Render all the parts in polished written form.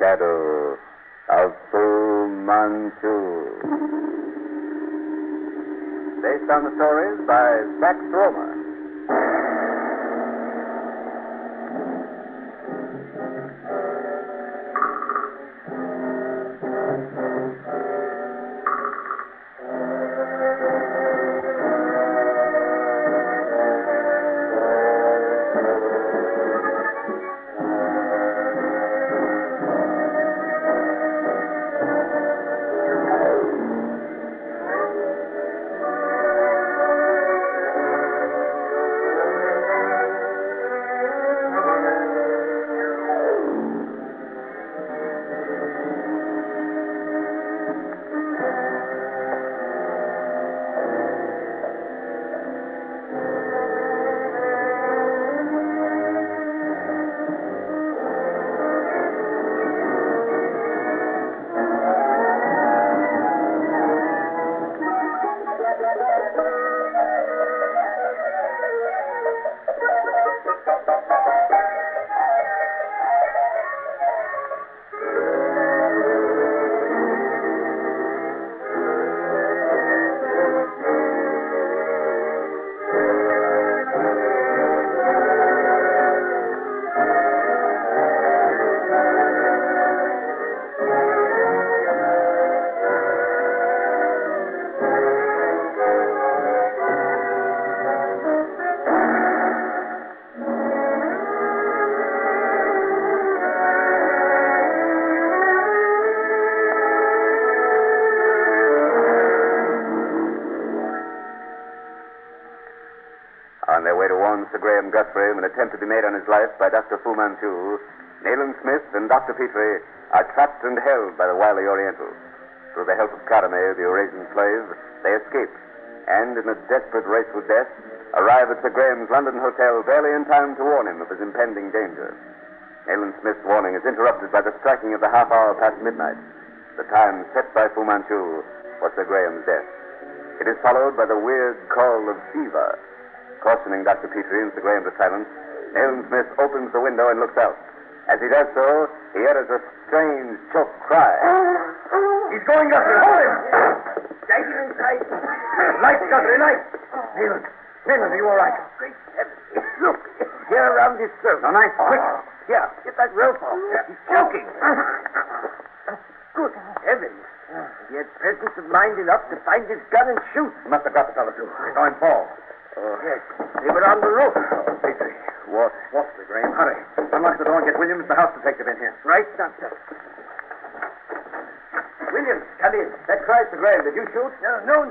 shadow of Fu Manchu. Based on the stories by Sax Romer. On their way to warn Sir Graham Guthrie of an attempt to be made on his life by Dr. Fu Manchu, Nayland Smith and Dr. Petrie are trapped and held by the wily Oriental. Through the help of Karamaneh, the Eurasian slave, they escape, and in a desperate race with death, arrive at Sir Graham's London hotel barely in time to warn him of his impending danger. Nayland Smith's warning is interrupted by the striking of the half hour past midnight, the time set by Fu Manchu for Sir Graham's death. It is followed by the weird call of fever. Cautioning Dr. Petrie and Sir Graham to silence, Nayland Smith opens the window and looks out. As he does so, he utters a strange, choked cry. He's going, Guthrie. Hold him! Take him inside. Light, Guthrie, light. Nayland, are you all right? Great heavens. Look, here around his throat. Now, nice, quick. Here, get that rope off. He's choking. Good heavens. He had presence of mind enough to find his gun and shoot. You must have got the fellow, too. He saw him fall. Yes, they were on the roof. Petrie, what? What, Sir Graham? Hurry. Unlock the door and get Williams, the house detective, in here. Right, Doctor. Williams, come in. That cry, Sir Graham. Did you shoot? No.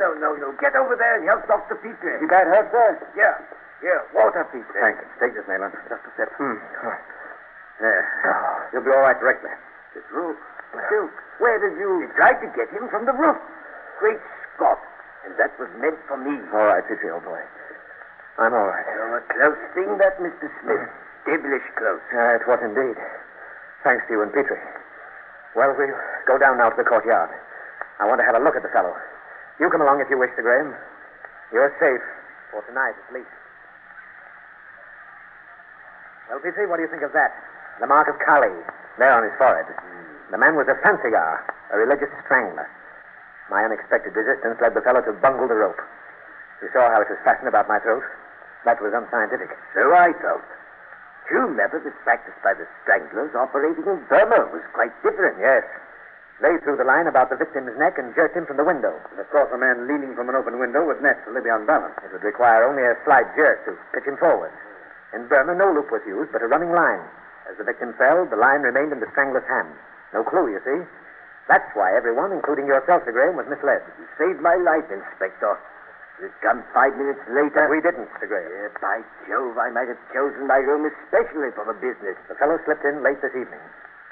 Get over there and help Dr. Petrie. Is he bad hurt, sir? Yeah. Here, water, Petrie. Thanks. Take this, Nayland. Just a sip. There. You'll be all right directly. This roof. Silk. Where did you... You tried to get him from the roof. Great Scott. And that was meant for me. All right, Petrie, old boy. I'm all right. Oh, a close thing, that, Mr. Smith. Devilish close. It was indeed. Thanks to you and Petrie. Well, we'll go down now to the courtyard. I want to have a look at the fellow. You come along if you wish, Sir Graham. You're safe. For tonight, at least. Well, Petrie, what do you think of that? The mark of Kali, there on his forehead. The man was a fancier, a religious strangler. My unexpected resistance led the fellow to bungle the rope. You saw how it was fastened about my throat? That was unscientific. So I thought. True methods practiced by the stranglers operating in Burma was quite different. Yes. They threw the line about the victim's neck and jerked him from the window. And of course, a man leaning from an open window would naturally be unbalanced. It would require only a slight jerk to pitch him forward. In Burma, no loop was used, but a running line. As the victim fell, the line remained in the strangler's hand. No clue, you see. That's why everyone, including yourself, Sir Graham, was misled. You saved my life, Inspector. You'd come 5 minutes later. But we didn't, Sir Graham. By Jove, I might have chosen my room especially for the business. The fellow slipped in late this evening.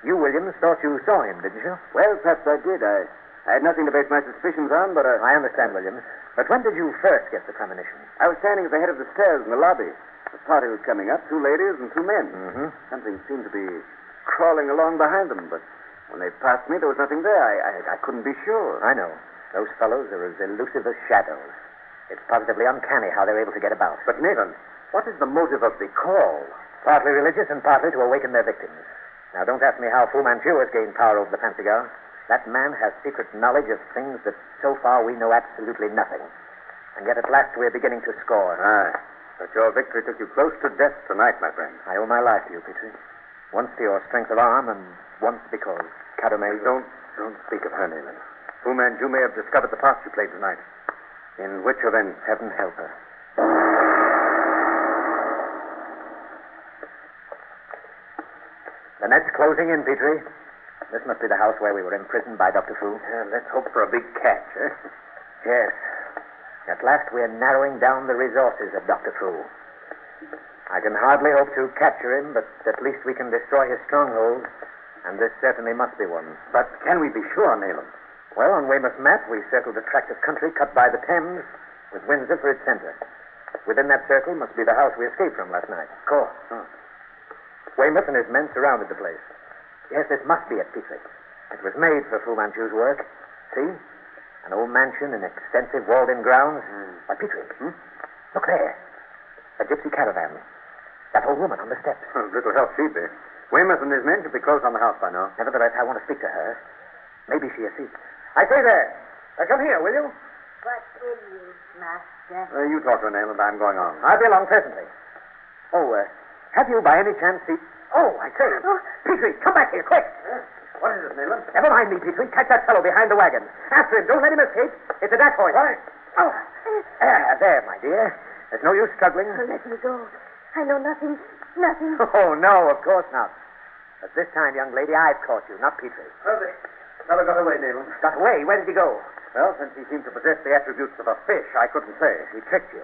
You, Williams, thought you saw him, didn't you? Well, perhaps I did. I had nothing to base my suspicions on, but I understand, Williams. But when did you first get the premonition? I was standing at the head of the stairs in the lobby. The party was coming up, 2 ladies and 2 men. Mm-hmm. Something seemed to be crawling along behind them, but when they passed me, there was nothing there. I couldn't be sure. I know. Those fellows are as elusive as shadows. It's positively uncanny how they're able to get about. But, Nathan, what is the motive of the call? Partly religious and partly to awaken their victims. Now, don't ask me how Fu Manchu has gained power over the fancy girl. That man has secret knowledge of things that so far we know absolutely nothing. And yet at last we're beginning to score. Aye. But your victory took you close to death tonight, my friend. I owe my life to you, Petrie. Once to your strength of arm, and once because Karamaneh... Don't speak of her, Nayland. Fu Manchu may have discovered the part you played tonight. In which event? Heaven help her. The net's closing in, Petrie. This must be the house where we were imprisoned by Dr. Fu. Let's hope for a big catch, eh? Yes. At last we're narrowing down the resources of Dr. Fu. I can hardly hope to capture him, but at least we can destroy his stronghold, and this certainly must be one. But can we be sure, Nayland? Well, on Weymouth's map, we circled a tract of country cut by the Thames, with Windsor for its center. Within that circle must be the house we escaped from last night. Of course. Weymouth and his men surrounded the place. Yes, this must be it, Petrie. It was made for Fu Manchu's work. See? An old mansion in extensive walled-in grounds. Why, Petrie, look there. A gypsy caravan. That old woman on the steps. Little help she'd be. Weymouth and his men should be close on the house by now. Nevertheless, I want to speak to her. Maybe she has seen. I say there. Come here, will you? What will you, Master? You talk to her, Nayland. I'm going on. I'll be along presently. Oh, have you by any chance seen... Oh, I say. Oh. Petrie, come back here, quick. What is it, Nayland? Never mind me, Petrie. Catch that fellow behind the wagon. After him. Don't let him escape. It's a decoy. What? Oh. There, my dear. There's no use struggling. Oh, let me go. I know nothing. Nothing. Oh, no, of course not. But this time, young lady, I've caught you, not Petrie. Well, the fellow got away, Nayland. Got away? Where did he go? Well, since he seemed to possess the attributes of a fish, I couldn't say. He tricked you.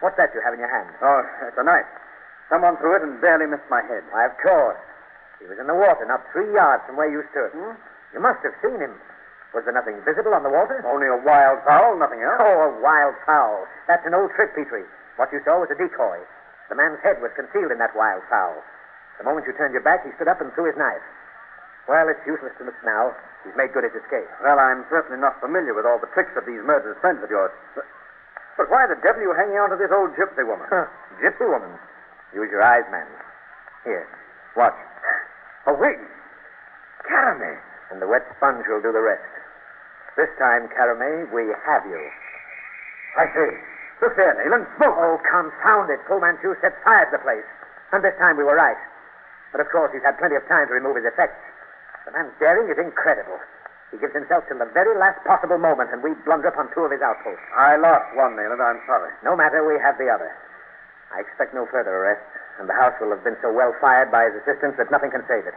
What's that you have in your hand? Oh, it's a knife. Someone threw it and barely missed my head. Why, of course. He was in the water, not 3 yards from where you stood. You must have seen him. Was there nothing visible on the water? Only a wild fowl, nothing else. Oh, a wild fowl. That's an old trick, Petrie. What you saw was a decoy. The man's head was concealed in that wild fowl. The moment you turned your back, he stood up and threw his knife. Well, it's useless to look now. He's made good his escape. Well, I'm certainly not familiar with all the tricks of these murderous friends of yours. But why the devil are you hanging on to this old gypsy woman? Gypsy woman? Use your eyes, man. Here, watch. Oh, wait. Karamaneh. And the wet sponge will do the rest. This time, Karamaneh, we have you. I say. Look there, Nayland. Smoke. Oh, confound it. Fu Manchu set fire to the place. And this time we were right. But of course, he's had plenty of time to remove his effects. The man's daring is incredible. He gives himself till the very last possible moment, and we blunder upon 2 of his outposts. I lost one, Nayland. I'm sorry. No matter, we have the other. I expect no further arrests, and the house will have been so well fired by his assistants that nothing can save it.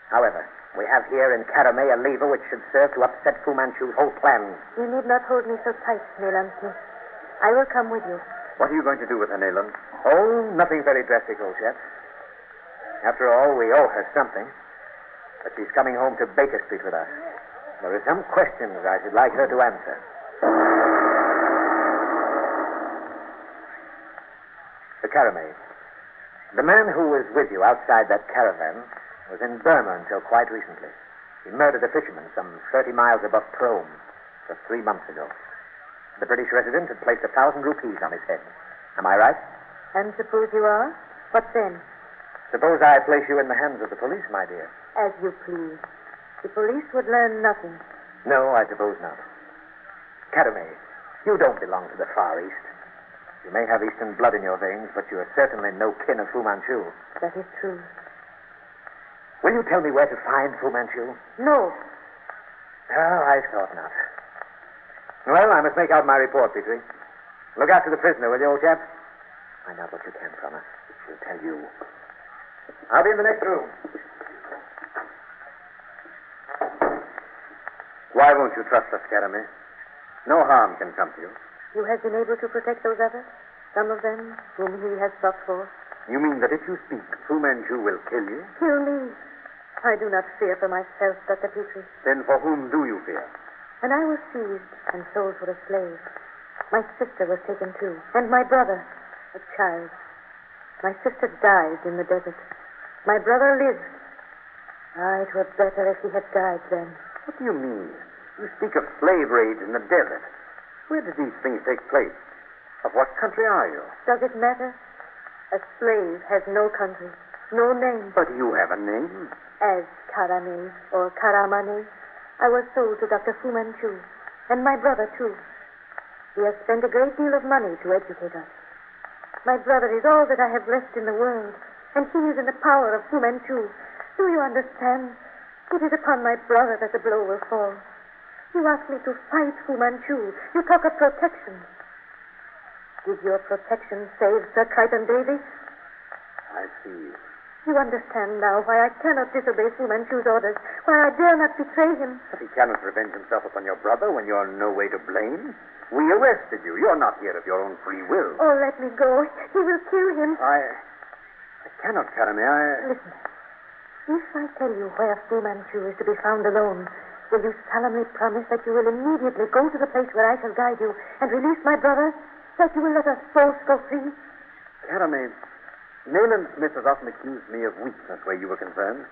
However, we have here in Karamaneh a lever which should serve to upset Fu Manchu's whole plan. You need not hold me so tight, Nayland Smith. I will come with you. What are you going to do with her, Nayland? Oh, nothing very drastic, old chap. After all, we owe her something. But she's coming home to Baker Street with us. There are some questions I should like her to answer. The Karamaneh. The man who was with you outside that caravan was in Burma until quite recently. He murdered a fisherman some 30 miles above Prome just 3 months ago. The British resident had placed 1,000 rupees on his head. Am I right? And suppose you are? What then? Suppose I place you in the hands of the police, my dear. As you please. The police would learn nothing. No, I suppose not. Karamaneh, you don't belong to the Far East. You may have Eastern blood in your veins, but you are certainly no kin of Fu Manchu. That is true. Will you tell me where to find Fu Manchu? No. Oh, I thought not. Well, I must make out my report, Petrie. Look after the prisoner, will you, old chap? Find out what you can from her. She'll tell you. I'll be in the next room. Why won't you trust us, Karamaneh? No harm can come to you. You have been able to protect those others? Some of them whom he has sought for? You mean that if you speak, Fu Manchu will kill you? Kill me. I do not fear for myself, Dr. Petrie. Then for whom do you fear? When I was seized and sold for a slave, my sister was taken too, and my brother, a child. My sister died in the desert. My brother lived. Ah, it were better if he had died then. What do you mean? You speak of slave raids in the desert. Where did these things take place? Of what country are you? Does it matter? A slave has no country. No name. But you have a name. As Karamaneh or Karamaneh, I was sold to Dr. Fu Manchu, and my brother, too. He has spent a great deal of money to educate us. My brother is all that I have left in the world, and he is in the power of Fu Manchu. Do you understand? It is upon my brother that the blow will fall. You ask me to fight Fu Manchu. You talk of protection. Did your protection save Sir Crichton Davies? I see. You understand now why I cannot disobey Fu Manchu's orders, why I dare not betray him. But he cannot revenge himself upon your brother when you're in no way to blame. We arrested you. You're not here of your own free will. Oh, let me go. He will kill him. I cannot, Karamaneh. Listen. If I tell you where Fu Manchu is to be found alone, will you solemnly promise that you will immediately go to the place where I shall guide you and release my brother, that you will let us both go free? Karamaneh, Nayland Smith has often accused me of weakness where you were concerned.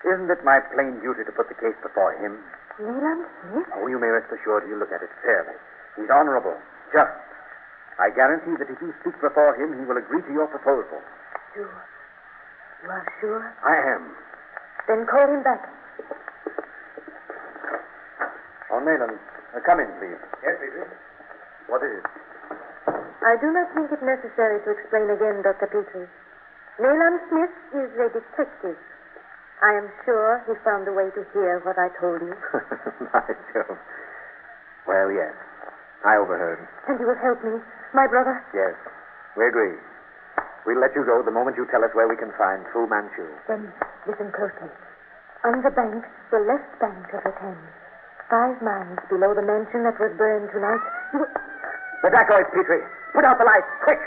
Isn't it my plain duty to put the case before him? Nayland Smith? Oh, you may rest assured he'll look at it fairly. He's honorable, just. I guarantee that if you speak before him, he will agree to your proposal. You are sure? I am. Then call him back. Oh, Nayland, come in, please. Yes, Peter. What is it? I do not think it necessary to explain again, Dr. Petrie. Nayland Smith is a detective. I am sure he found a way to hear what I told you. By Jove. Well, yes. I overheard. And you will help me, my brother? Yes. We agree. We'll let you go the moment you tell us where we can find Fu Manchu. Then listen closely. On the bank, the left bank of the Thames, 5 miles below the mansion that was burned tonight, you will... The dacoits, Petrie. Put out the lights, quick!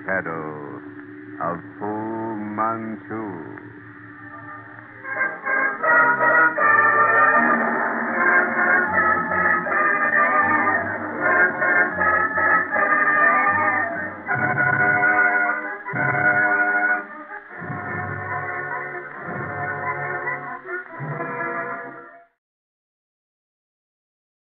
Shadow